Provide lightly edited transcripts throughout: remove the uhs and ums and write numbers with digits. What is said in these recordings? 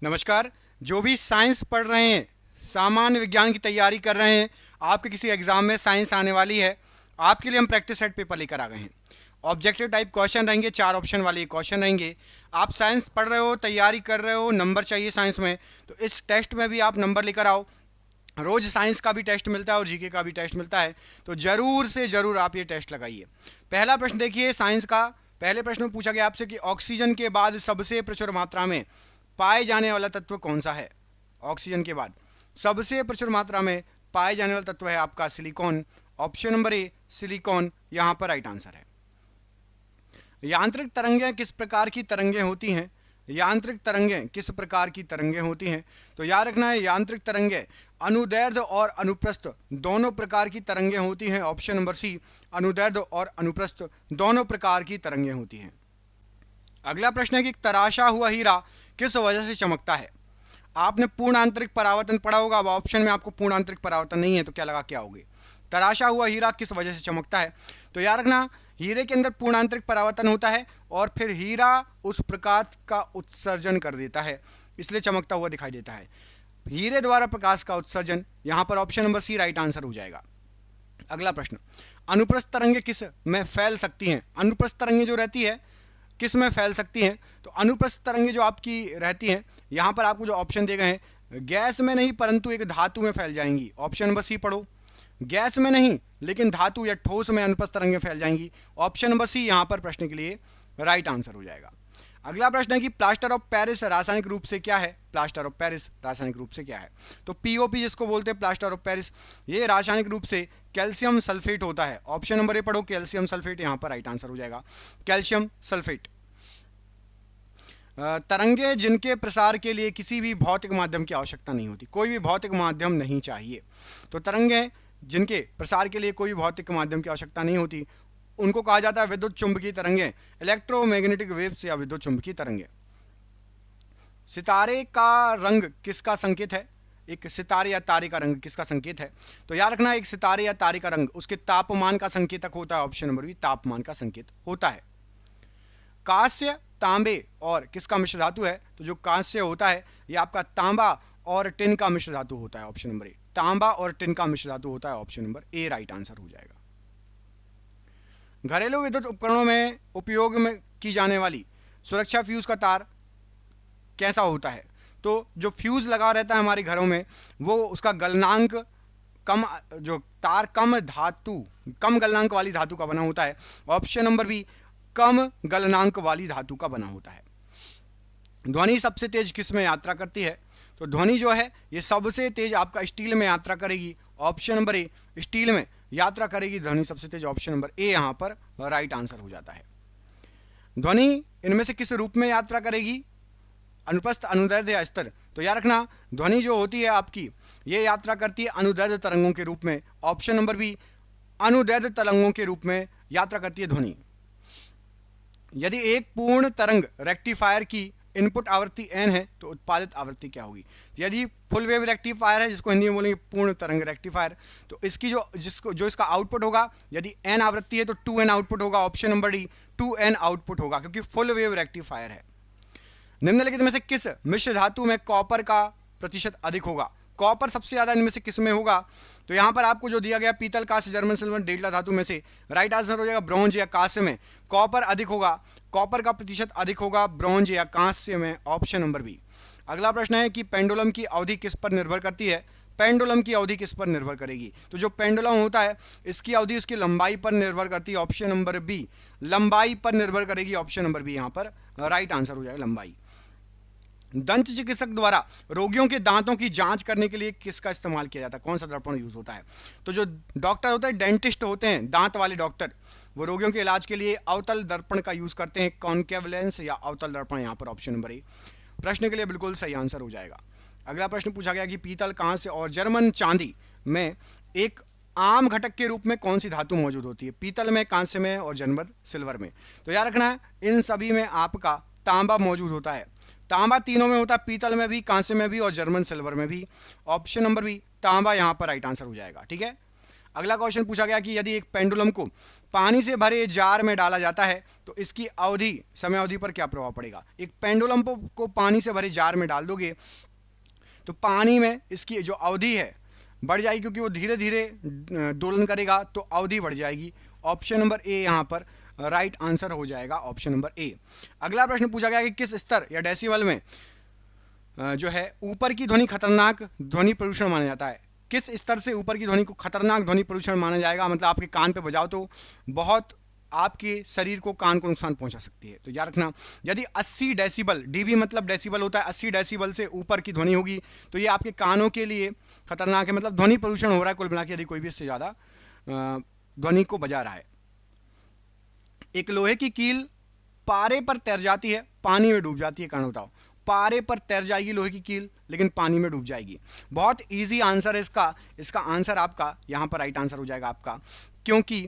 नमस्कार। जो भी साइंस पढ़ रहे हैं, सामान्य विज्ञान की तैयारी कर रहे हैं, आपके किसी एग्जाम में साइंस आने वाली है, आपके लिए हम प्रैक्टिस सेट पेपर लेकर आ गए हैं। ऑब्जेक्टिव टाइप क्वेश्चन रहेंगे, 4 ऑप्शन वाले क्वेश्चन रहेंगे। आप साइंस पढ़ रहे हो, तैयारी कर रहे हो, नंबर चाहिए साइंस में, तो इस टेस्ट में भी आप नंबर लेकर आओ। रोज साइंस का भी टेस्ट मिलता है और जीके का भी टेस्ट मिलता है, तो जरूर से जरूर आप ये टेस्ट लगाइए। पहला प्रश्न देखिए साइंस का। पहले प्रश्न में पूछा गया आपसे कि ऑक्सीजन के बाद सबसे प्रचुर मात्रा में पाए जाने वाला तत्व कौन सा है। ऑक्सीजन के बाद सबसे प्रचुर मात्रा में पाए जाने वाला तत्व है आपका silicon. Option number A silicon यहां पर राइट आंसर है। यांत्रिक तरंगें किस प्रकार की तरंगें होती हैं? यांत्रिक तरंगें किस प्रकार की तरंगें होती हैं? तो याद रखना है, यांत्रिक तरंगें अनुदैर्ध्य और अनुप्रस्थ दोनों प्रकार की तरंगें होती हैं। ऑप्शन नंबर सी अनुदैर्ध्य और अनुप्रस्थ दोनों प्रकार की तरंगें होती हैं। अगला प्रश्न है कि तराशा हुआ हीरा किस वजह से चमकता है? आपने पूर्ण आंतरिक परावर्तन पढ़ा होगा। अब ऑप्शन में आपको पूर्ण आंतरिक परावर्तन नहीं है तो क्या लगा के आओगे? तराशा हुआ हीरा किस वजह से चमकता है? तो याद रखना, हीरे के अंदर पूर्ण आंतरिक परावर्तन होता है और फिर हीरा उस प्रकाश का उत्सर्जन कर देता है, इसलिए चमकता हुआ दिखाई देता है। हीरे द्वारा प्रकाश का उत्सर्जन, यहां पर option number C right answer हो जाएगा। अगला प्रश्न, अनुप्रस्थ तरंगें किस में फैल सकती हैं? अनुप्रस्थ तरंगें जो रहती है किस में फैल सकती हैं? तो अनुप्रस्थ तरंगें जो आपकी रहती हैं, यहां पर आपको जो ऑप्शन दिए गए हैं, गैस में नहीं परंतु एक धातु में फैल जाएंगी। ऑप्शन नंबर सी पढ़ो। गैस में नहीं लेकिन धातु या ठोस में अनुप्रस्थ तरंगें फैल जाएंगी। ऑप्शन नंबर सी यहां पर प्रश्न के लिए राइट आंसर हो जाएगा। अगला प्रश्न है कि प्लास्टर ऑफ पेरिस रासायनिक रूप से क्या है? प्लास्टर ऑफ पेरिस रासायनिक रूप से क्या है? तो पीओपी जिसको बोलते हैं प्लास्टर ऑफ पेरिस, ये रासायनिक रूप से कैल्शियम सल्फेट होता है। ऑप्शन नंबर ए पढ़ो, कैल्शियम सल्फेट यहां पर राइट आंसर हो जाएगा, कैल्शियम सल्फेट। तरंगे जिनके प्रसार के लिए किसी भी भौतिक माध्यम की आवश्यकता नहीं होती, कोई भी भौतिक माध्यम नहीं चाहिए। तो तरंगे जिनके प्रसार के लिए कोई भौतिक माध्यम की आवश्यकता नहीं होती, उनको कहा जाता है विद्युत चुंबकीय तरंगे, इलेक्ट्रोमैग्नेटिक वेव्स या विद्युत चुंबकीय तरंगे। सितारे का रंग किसका संकेत है? एक सितारे या तारे का रंग किसका संकेत है? तो याद रखना, एक सितारे या तारे का रंग उसके तापमान का संकेतक होता है। ऑप्शन नंबर बी तापमान का संकेत होता है। कांस्य, तांबे और किसका मिश्र धातु है? तो जो कांस्य होता है ये आपका तांबा और टिन का मिश्र धातु होता है। ऑप्शन नंबर ए तांबा और टिन का मिश्र धातु होता है। ऑप्शन नंबर ए राइट आंसर हो जाएगा। घरेलू विद्युत उपकरणों में उपयोग में की जाने वाली सुरक्षा फ्यूज का तार कैसा होता है? तो जो फ्यूज लगा रहता है हमारे घरों में, वो उसका गलनांक कम, जो तार कम गलनांक वाली धातु का बना होता है। ऑप्शन नंबर बी कम गलनांक वाली धातु का बना होता है। ध्वनि सबसे तेज किस में यात्रा करती है? तो ध्वनि जो है ये सबसे तेज आपका स्टील में यात्रा करेगी। ऑप्शन नंबर ए स्टील में यात्रा करेगी ध्वनि सबसे तेज। ऑप्शन नंबर ए यहां पर राइट आंसर हो जाता है। ध्वनि इनमें से किस रूप में यात्रा करेगी? अनुप्रस्थ, अनुदैर्ध्य या स्तर? तो याद रखना, ध्वनि जो होती है आपकी ये यात्रा करती है अनुदैर्ध्य तरंगों के रूप में। ऑप्शन नंबर बी अनुदैर्ध्य तरंगों के रूप में यात्रा करती है ध्वनि। यदि एक पूर्ण तरंग रेक्टिफायर की इनपुट आवृत्ति n है तो उत्पादित आवृत्ति क्या होगी? यदि फुल वेव रेक्टिफायर है, जिसको हिंदी में बोलेंगे पूर्ण तरंग रेक्टिफायर, तो इसकी जो इसका आउटपुट होगा, यदि n आवृत्ति है तो 2n आउटपुट होगा। Option number D 2n output होगा, क्योंकि फुल वेव रेक्टिफायर है। निम्नलिखित में से किस मिश्र धातु में कॉपर का प्रतिशत अधिक होगा? कॉपर सबसे ज्यादा इनमें से किस में होगा? तो यहां पर आपको जो दिया गया पीतल, कांस्य, जर्मन सिल्वर, डेल्टा धातु में से राइट आंसर हो जाएगा ब्रॉन्ज या कांस्य में कॉपर अधिक होगा। कॉपर का प्रतिशत अधिक होगा ब्रॉन्ज या कांस्य में। Option number B. अगला प्रश्न है कि पेंडुलम की अवधि किस पर निर्भर करती है? पेंडुलम की अवधि किस पर निर्भर करेगी? तो जो पेंडुलम होता है इसकी अवधि उसकी लंबाई पर निर्भर करती है। ऑप्शन नंबर बी लंबाई पर निर्भर करेगी। ऑप्शन नंबर बी यहां पर राइट आंसर हो जाएगा, लंबाई। दंत चिकित्सक द्वारा रोगियों के दांतों की जांच करने के लिए किसका इस्तेमाल किया जाता है? कौन सा दर्पण यूज होता है? तो जो डॉक्टर होते हैं, डेंटिस्ट होते हैं, दांत वाले डॉक्टर, वो रोगियों के इलाज के लिए अवतल दर्पण का यूज करते हैं। कॉनकेव लेंस या अवतल दर्पण, यहां पर ऑप्शन नंबर ए प्रश्न के लिए बिल्कुल सही आंसर हो जाएगा। अगला प्रश्न पूछा गया कि पीतल, कांस्य और जर्मन चांदी में एक आम घटक के रूप में कौन सी धातु मौजूद होती है? पीतल में, कांस्य में और जर्मन सिल्वर में। तो याद रखना है, इन सभी में आपका तांबा मौजूद होता है। तांबा तीनों में होता है, पीतल में भी, कांस्य में भी और जर्मन सिल्वर में भी। ऑप्शन नंबर बी तांबा यहां पर राइट आंसर हो जाएगा। ठीक है। अगला क्वेश्चन पूछा गया कि यदि एक पेंडुलम को पानी से भरे जार में डाला जाता है तो इसकी अवधि, समय अवधि पर क्या प्रभाव पड़ेगा। एक पेंडुलम को पानी से भरे जार में डाल दोगे तो पानी में इसकी जो अवधि है बढ़ जाएगी, क्योंकि वो धीरे धीरे दोलन करेगा तो अवधि बढ़ जाएगी। ऑप्शन नंबर ए यहाँ पर राइट आंसर हो जाएगा, ऑप्शन नंबर ए। अगला प्रश्न पूछा गया कि किस स्तर या डेसिबल में जो है ऊपर की ध्वनि खतरनाक ध्वनि प्रदूषण माना जाता है। किस स्तर से ऊपर की ध्वनि को खतरनाक ध्वनि प्रदूषण माना जाएगा, मतलब आपके कान पे बजाओ तो बहुत आपके शरीर को, कान को नुकसान पहुंचा सकती है। तो याद रखना, यदि 80 डेसिबल, डीबी मतलब डेसिबल होता है, 80 डेसिबल से ऊपर की ध्वनि होगी तो ये आपके कानों के लिए खतरनाक है, मतलब ध्वनि प्रदूषण हो रहा है कुल मिला के, यदि कोई भी इससे ज़्यादा ध्वनि को बजा रहा है। एक लोहे की कील पारे पर तैर जाती है, पानी में डूब जाती है, कारण बताओ। पारे पर तैर जाएगी लोहे की कील, लेकिन पानी में डूब जाएगी। बहुत इजी आंसर है इसका आंसर आपका यहाँ पर राइट आंसर हो जाएगा आपका, क्योंकि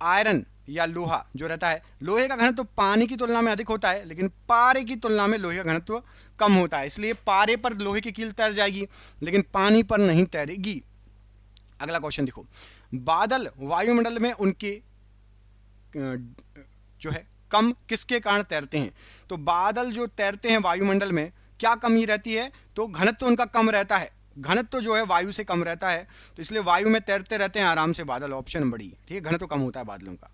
आयरन या लोहा जो रहता है, लोहे का घनत्व तो पानी की तुलना में अधिक होता है, लेकिन पारे की तुलना में लोहे का घनत्व कम होता है, इसलिए पारे पर लोहे की कील तैर जाएगी लेकिन पानी पर नहीं तैरेगी। अगला क्वेश्चन देखो, बादल वायुमंडल में उनके जो है कम किसके कारण तैरते हैं। तो बादल जो तैरते हैं वायुमंडल में, क्या कमी रहती है, तो घनत्व उनका कम रहता है, घनत्व जो है वायु से कम रहता है, तो इसलिए वायु में तैरते रहते हैं आराम से बादल, ऑप्शन बड़ी, ठीक है, घनत्व कम होता है बादलों का।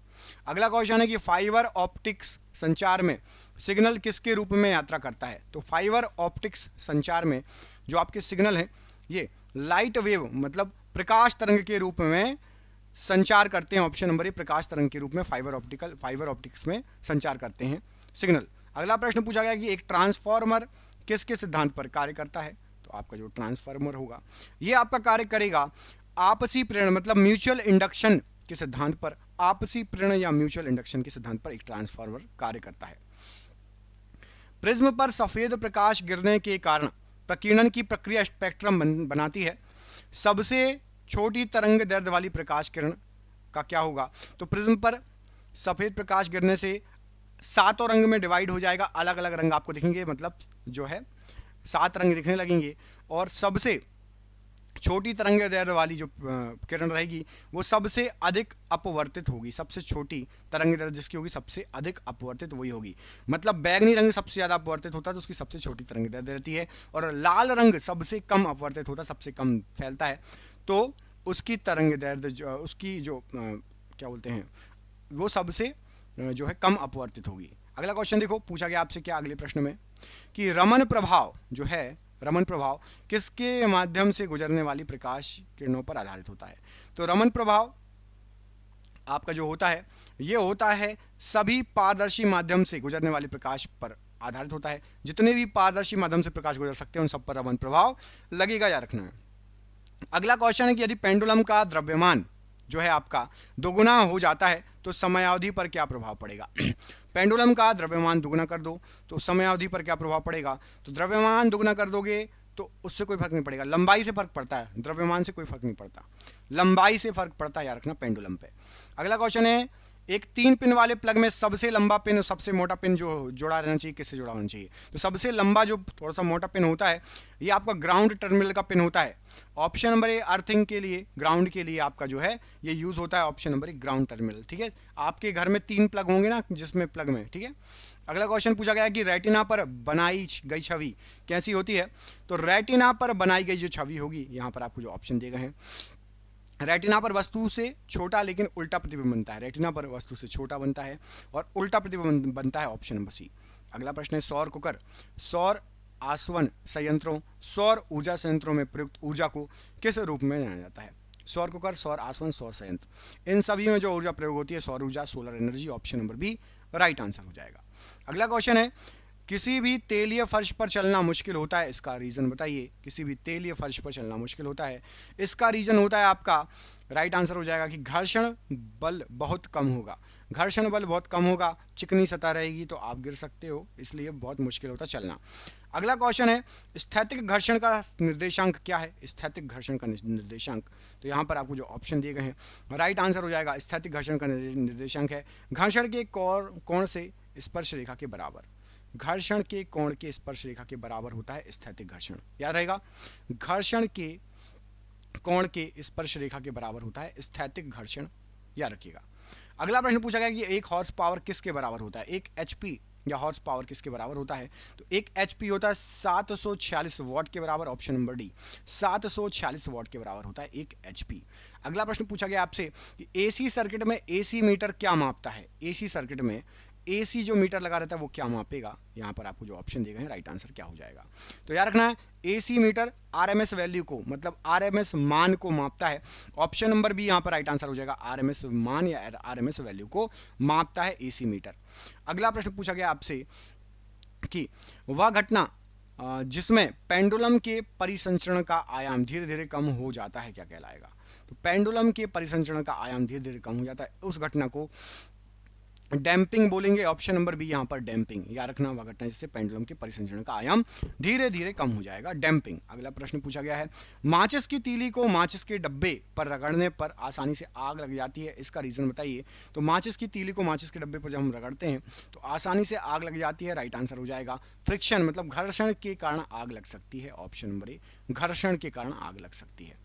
अगला क्वेश्चन है कि फाइबर ऑप्टिक्स संचार में सिग्नल किसके रूप में यात्रा करता है। तो फाइबर ऑप्टिक्स संचार में जो आपके सिग्नल है ये लाइट वेव मतलब प्रकाश तरंग के रूप में संचार करते हैं, ऑप्शन नंबर ए, प्रकाश तरंग के रूप में फाइबर ऑप्टिक्स में संचार करते हैं सिग्नल। अगला प्रश्न पूछा गया कि एक ट्रांसफार्मर किसके सिद्धांत पर कार्य करता है। तो आपका जो ट्रांसफार्मर होगा ये आपका कार्य करेगा आपसी प्रेरण मतलब म्यूचुअल इंडक्शन के सिद्धांत पर, आपसी प्रेरण या म्यूचुअल इंडक्शन के सिद्धांत पर एक ट्रांसफार्मर कार्य करता है। प्रिज्म पर सफेद प्रकाश गिरने के कारण प्रकीर्णन की प्रक्रिया स्पेक्ट्रम बनाती है। सबसे छोटी तरंग दैर्ध्य वाली प्रकाश किरण का क्या होगा। तो प्रिज्म पर सफेद प्रकाश गिरने से 7 रंग में डिवाइड हो जाएगा, अलग अलग रंग आपको दिखेंगे, मतलब जो है 7 रंग दिखने लगेंगे, और सबसे छोटी तरंग दैर्ध्य वाली जो किरण रहेगी वो सबसे अधिक अपवर्तित होगी। सबसे छोटी तरंग दैर्ध्य जिसकी होगी सबसे अधिक अपवर्तित वही होगी, मतलब बैगनी रंग सबसे ज़्यादा अपवर्तित होता है तो उसकी सबसे छोटी तरंग दैर्ध्य रहती है, और लाल रंग सबसे कम अपवर्तित होता है, सबसे कम फैलता है, तो उसकी तरंग दैर्ध्य उसकी जो क्या बोलते हैं वो सबसे जो है कम अपवर्तित होगी। अगला क्वेश्चन देखो, पूछा गया आपसे क्या अगले प्रश्न में कि रमन प्रभाव जो है, रमन प्रभाव किसके माध्यम से गुजरने वाली प्रकाश किरणों पर आधारित होता है। तो रमन प्रभाव आपका जो होता है ये होता है सभी पारदर्शी माध्यम से गुजरने वाली प्रकाश पर आधारित होता है। जितने भी पारदर्शी माध्यम से प्रकाश गुजर सकते हैं उन सब पर रमन प्रभाव लगेगा, याद रखना है। अगला क्वेश्चन है कि यदि पेंडुलम का द्रव्यमान जो है आपका दोगुना हो जाता है तो समयावधि पर क्या प्रभाव पड़ेगा। पेंडुलम का द्रव्यमान दुगुना कर दो तो समयावधि पर क्या प्रभाव पड़ेगा। तो द्रव्यमान दुगुना कर दोगे तो उससे कोई फर्क नहीं पड़ेगा, लंबाई से फर्क पड़ता है, द्रव्यमान से कोई फर्क नहीं पड़ता, लंबाई से फर्क पड़ता है, याद रखना पेंडुलम पे। अगला क्वेश्चन है एक 3 पिन वाले प्लग में सबसे लंबा पिन और सबसे मोटा पिन जो जोड़ा रहना चाहिए किससे जुड़ा होना चाहिए। तो सबसे लंबा जो थोड़ा सा मोटा पिन होता है ये आपका ग्राउंड टर्मिनल का पिन होता है। ऑप्शन नंबर ए अर्थिंग के लिए, ग्राउंड के लिए आपका जो है ये यूज होता है, ऑप्शन नंबर ए ग्राउंड टर्मिनल, ठीक है। आपके घर में 3 प्लग होंगे ना जिसमें प्लग में, ठीक है। अगला क्वेश्चन पूछा गया कि रेटिना पर बनाई गई छवि कैसी होती है। तो रेटिना पर बनाई गई जो छवि होगी, यहाँ पर आपको जो ऑप्शन दिए गए हैं, रेटिना पर वस्तु से छोटा लेकिन उल्टा प्रतिबिंब बनता है, रेटिना पर वस्तु से छोटा बनता है और उल्टा प्रतिबिंब बनता है, ऑप्शन नंबर सी। अगला प्रश्न है सौर कुकर, सौर आसवन संयंत्रों, सौर ऊर्जा संयंत्रों में प्रयुक्त ऊर्जा को किस रूप में जाना जाता है। सौर कुकर, सौर आसवन, सौर संयंत्र, इन सभी में जो ऊर्जा प्रयोग होती है सौर ऊर्जा, solar energy, option number B right answer हो जाएगा। अगला क्वेश्चन है किसी भी तेलीय फर्श पर चलना मुश्किल होता है, इसका रीजन बताइए। किसी भी तेलीय फर्श पर चलना मुश्किल होता है, इसका रीजन होता है आपका राइट आंसर हो जाएगा कि घर्षण बल बहुत कम होगा। घर्षण बल बहुत कम होगा, चिकनी सतह रहेगी तो आप गिर सकते हो, इसलिए बहुत मुश्किल होता चलना। अगला क्वेश्चन है स्थैतिक घर्षण का निर्देशांक क्या है। स्थैतिक घर्षण का निर्देशांक, तो यहाँ पर आपको जो ऑप्शन दिए गए हैं राइट आंसर हो जाएगा। स्थैतिक घर्षण का निर्देशांक है घर्षण के कोण से स्पर्श रेखा के बराबर, घर्षण के कोण के स्पर्श रेखा के बराबर होता है स्थैतिक घर्षण, याद रहेगा। घर्षण के कोण के स्पर्श रेखा के बराबर होता है स्थैतिक घर्षण, याद रखिएगा। अगला प्रश्न पूछा गया कि एक हॉर्स पावर किसके बराबर होता है, एक एचपी या हॉर्स पावर किसके बराबर होता है। तो एक एचपी होता है 746 वॉट के बराबर, ऑप्शन नंबर डी 746 वॉट के बराबर होता है एक एचपी। अगला प्रश्न पूछा गया आपसे कि एसी सर्किट में एसी मीटर क्या मापता है, एसी सर्किट में एसी जो मीटर लगा रहता है वो क्या मापेगा। यहाँ पर आपको जो ऑप्शन दिए गए हैं राइट आंसर क्या हो जाएगा। तो याद रखना है एसी मीटर आरएमएस वैल्यू को, मतलब आरएमएस मान को मापता है। ऑप्शन नंबर बी यहाँ पर राइट आंसर हो जाएगा, आरएमएस मान या आरएमएस वैल्यू को मापता है एसी मीटर। अगला प्रश्न पूछा गया आपसे कि वह घटना जिसमें पेंडुलम के परिसंचरण का आयाम धीरे धीरे कम हो जाता है क्या कहलाएगा। तो पेंडुलम के परिसंचरण का आयाम धीरे धीरे कम हो जाता है, उस घटना को डैम्पिंग बोलेंगे। ऑप्शन नंबर बी यहाँ पर डैम्पिंग, याद रखना वह घटना जिससे पेंडुलम के परिसंचरण का आयाम धीरे धीरे कम हो जाएगा, डैम्पिंग। अगला प्रश्न पूछा गया है माचिस की तीली को माचिस के डब्बे पर रगड़ने पर आसानी से आग लग जाती है, इसका रीजन बताइए। तो माचिस की तीली को माचिस के डब्बे पर जब हम रगड़ते हैं तो आसानी से आग लग जाती है, राइट आंसर हो जाएगा फ्रिक्शन, मतलब घर्षण के कारण आग लग सकती है। ऑप्शन नंबर ए घर्षण के कारण आग लग सकती है।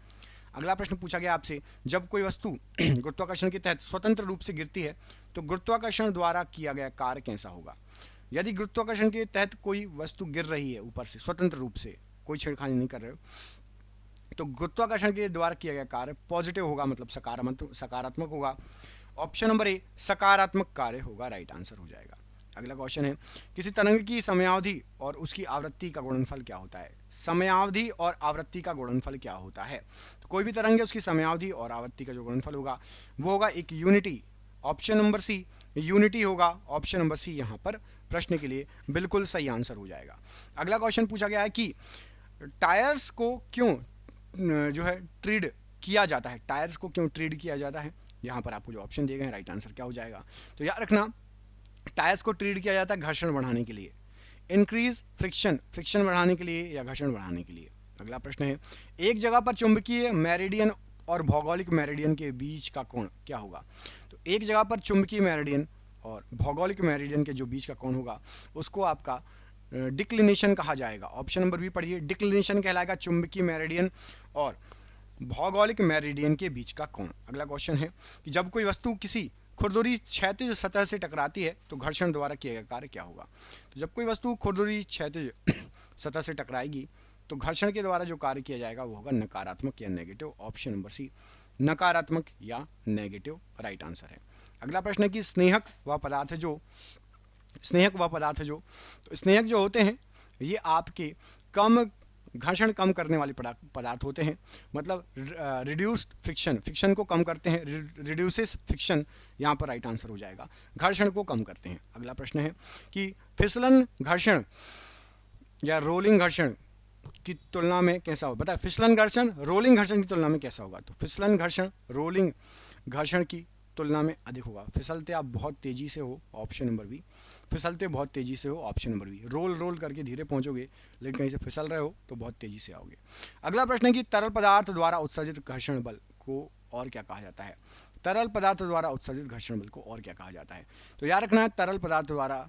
अगला प्रश्न पूछा गया आपसे जब कोई वस्तु गुरुत्वाकर्षण के तहत स्वतंत्र रूप से गिरती है तो गुरुत्वाकर्षण द्वारा किया गया कार्य कैसा होगा। यदि गुरुत्वाकर्षण के तहत कोई वस्तु गिर रही है ऊपर से स्वतंत्र रूप से, कोई छेड़खानी नहीं कर रहे हो, तो गुरुत्वाकर्षण के द्वारा किया गया कार्य पॉजिटिव होगा, मतलब सकारात्मक होगा। ऑप्शन नंबर ए सकारात्मक कार्य होगा, राइट आंसर हो जाएगा। अगला क्वेश्चन है किसी तरंग की समयावधि और उसकी आवृत्ति का गुणनफल क्या होता है। समयावधि और आवृत्ति का गुणनफल क्या होता है। तो कोई भी तरंग है उसकी समयावधि और आवृत्ति का जो गुणनफल होगा वो होगा एक unity, option number C unity होगा। ऑप्शन नंबर सी यहाँ पर प्रश्न के लिए बिल्कुल सही आंसर हो जाएगा। अगला क्वेश्चन पूछा गया है कि टायर्स को क्यों जो है ट्रीड किया जाता है, टायर्स को क्यों ट्रीड किया जाता है। यहाँ पर आपको जो ऑप्शन दिए गए हैं राइट आंसर क्या हो जाएगा। तो याद रखना टायर्स को ट्रीड किया जाता है घर्षण बढ़ाने के लिए, इंक्रीज फ्रिक्शन, फ्रिक्शन बढ़ाने के लिए या घर्षण बढ़ाने के लिए। अगला प्रश्न है एक जगह पर चुंबकीय मेरिडियन और भौगोलिक मेरिडियन के बीच का कोण क्या होगा। तो एक जगह पर चुंबकीय मेरिडियन और भौगोलिक मेरिडियन के जो बीच का कोण होगा उसको आपका डिक्लिनेशन कहा जाएगा। ऑप्शन नंबर बी पढ़िए, डिक्लिनेशन कहलाएगा चुंबकीय मेरिडियन और भौगोलिक मेरिडियन के बीच का कोण। अगला क्वेश्चन है कि जब कोई वस्तु किसी खुरदुरी क्षैतिज सतह से टकराती है तो घर्षण द्वारा किया गया कार्य क्या होगा। तो जब कोई वस्तु खुरदुरी क्षैतिज सतह से टकराएगी तो घर्षण के द्वारा जो कार्य किया जाएगा वो होगा नकारात्मक या नेगेटिव। ऑप्शन नंबर सी नकारात्मक या नेगेटिव राइट आंसर है। अगला प्रश्न है कि स्नेहक व पदार्थ जो तो स्नेहक जो होते हैं ये आपके घर्षण कम करने वाले पदार्थ होते हैं, मतलब रिड्यूस्ड फ्रिक्शन को कम करते हैं, रिड्यूसेस फ्रिक्शन यहाँ पर राइट आंसर हो जाएगा, घर्षण को कम करते हैं। अगला प्रश्न है कि फिसलन घर्षण या रोलिंग घर्षण की तुलना में कैसा होगा। बताए फिसलन घर्षण रोलिंग घर्षण की तुलना में कैसा होगा। तो फिसलन घर्षण रोलिंग घर्षण की तुलना में अधिक होगा। फिसलते आप बहुत तेजी से हो, ऑप्शन नंबर बी, फिसलते बहुत तेजी से हो, ऑप्शन नंबर बी। रोल करके धीरे पहुंचोगे लेकिन कहीं से फिसल रहे हो तो बहुत तेजी से आओगे। अगला प्रश्न है कि तरल पदार्थ द्वारा उत्सर्जित घर्षण बल को और क्या कहा जाता है। तरल पदार्थ द्वारा उत्सर्जित घर्षण बल को और क्या कहा जाता है। तो याद रखना है तरल पदार्थ द्वारा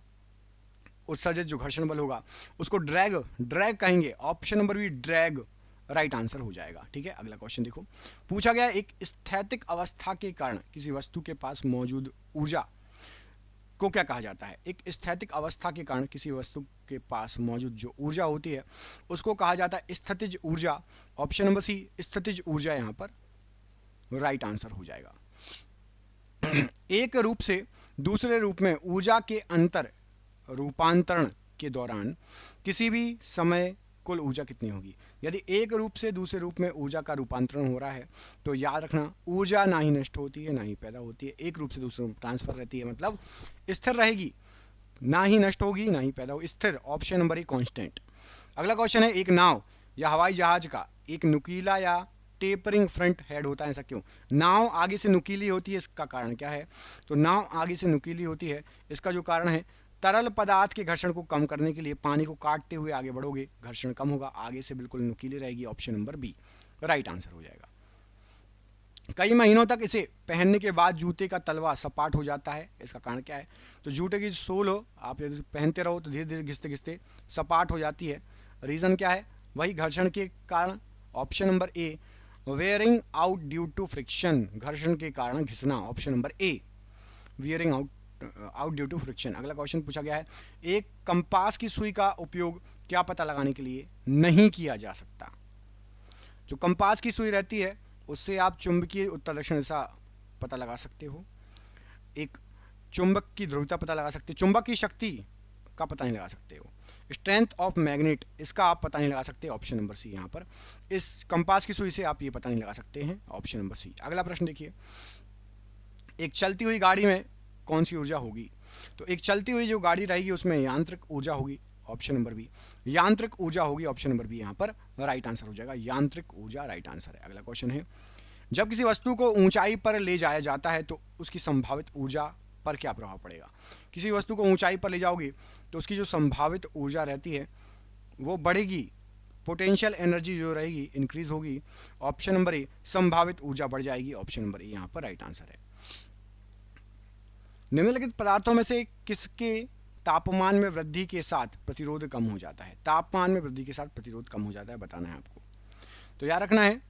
उत्सर्जित जो घर्षण बल होगा उसको ड्रैग कहेंगे। Option number B drag right answer हो जाएगा। ठीक है, अगला क्वेश्चन देखो, पूछा गया एक स्थैतिक अवस्था के कारण किसी वस्तु के पास मौजूद ऊर्जा को क्या कहा जाता है। एक स्थैतिक अवस्था के कारण किसी वस्तु के पास मौजूद जो ऊर्जा होती है उसको कहा जाता है स्थितिज ऊर्जा। ऑप्शन नंबर सी स्थितिज ऊर्जा यहाँ पर राइट आंसर हो जाएगा। एक रूप से दूसरे रूप में ऊर्जा के अंतर रूपांतरण के दौरान किसी भी समय कुल ऊर्जा कितनी होगी। यदि एक रूप से दूसरे रूप में ऊर्जा का रूपांतरण हो रहा है तो याद रखना ऊर्जा ना ही नष्ट होती है ना ही पैदा होती है, एक रूप से दूसरे रूप में ट्रांसफर रहती है, मतलब स्थिर रहेगी, ना ही नष्ट होगी ना ही पैदा होगी, स्थिर। Option number a constant. अगला क्वेश्चन है एक नाव या हवाई जहाज का एक नुकीला या टेपरिंग फ्रंट हेड होता है, ऐसा क्यों। नाव आगे से नुकीली होती है, इसका कारण क्या है। तो नाव आगे से नुकीली होती है, इसका जो कारण है तरल पदार्थ के घर्षण को कम करने के लिए पानी को काटते हुए आगे बढ़ोगे, घर्षण कम होगा, आगे से बिल्कुल नुकीली रहेगी। Option number B right answer हो जाएगा। कई महीनों तक इसे पहनने के बाद जूते का तलवा सपाट हो जाता है, इसका कारण क्या है। तो जूते की सोल हो आप यदि पहनते रहो तो धीरे धीरे घिसते घिसते सपाट हो जाती है, रीज़न क्या है, वही घर्षण के कारण। Option number A wearing out due to friction, घर्षण के कारण घिसना, option number A wearing out due to friction. अगला क्वेश्चन पूछा गया है, एक कंपास की सुई का उपयोग क्या पता लगाने के लिए नहीं किया जा सकता। जो कंपास की सुई रहती है उससे आप चुंबकीय उत्तर दक्षिण दिशा पता लगा सकते हो, एक चुंबक की ध्रुवता पता लगा सकते हो, चुंबक की शक्ति का पता नहीं लगा सकते हो, स्ट्रेंथ ऑफ मैग्नेट इसका आप पता नहीं लगा सकते, ऑप्शन नंबर सी। यहाँ पर इस कंपास की सुई से आप ये पता नहीं लगा सकते हैं, ऑप्शन नंबर सी। अगला प्रश्न देखिए, एक चलती हुई गाड़ी में कौन सी ऊर्जा होगी। तो एक चलती हुई जो गाड़ी रहेगी उसमें यांत्रिक ऊर्जा होगी, ऑप्शन नंबर बी। यांत्रिक ऊर्जा होगी, ऑप्शन नंबर बी यहाँ पर राइट आंसर हो जाएगा, यांत्रिक ऊर्जा राइट आंसर है। अगला क्वेश्चन है, जब किसी वस्तु को ऊंचाई पर ले जाया जाता है तो उसकी संभावित ऊर्जा पर क्या प्रभाव पड़ेगा। किसी वस्तु को ऊंचाई पर ले जाओगे तो उसकी जो संभावित ऊर्जा रहती है वो बढ़ेगी, पोटेंशियल एनर्जी जो रहेगी इंक्रीज होगी, ऑप्शन नंबर ए संभावित ऊर्जा बढ़ जाएगी, ऑप्शन नंबर ए यहाँ पर राइट आंसर है। निम्नलिखित पदार्थों में से किसके तापमान में वृद्धि के साथ प्रतिरोध कम हो जाता है। तापमान में वृद्धि के साथ प्रतिरोध कम हो जाता है, बताना है आपको। तो याद रखना है,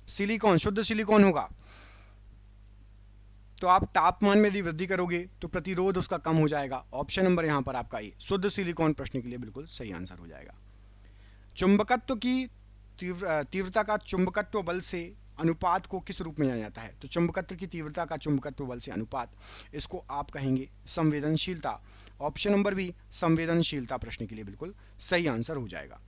सिलिकॉन, शुद्ध सिलिकॉन होगा तो आप तापमान में यदि वृद्धि करोगे तो प्रतिरोध उसका कम हो जाएगा, ऑप्शन नंबर यहाँ पर आपका ए शुद्ध सिलिकॉन प्रश्न के लिए बिल्कुल सही आंसर हो जाएगा। चुंबकत्व की तीव्रता का चुंबकत्व बल से अनुपात को किस रूप में जाना जाता है। तो चुंबकत्व की तीव्रता का चुंबकत्व बल से अनुपात, इसको आप कहेंगे संवेदनशीलता, ऑप्शन नंबर बी संवेदनशीलता प्रश्न के लिए बिल्कुल सही आंसर हो जाएगा।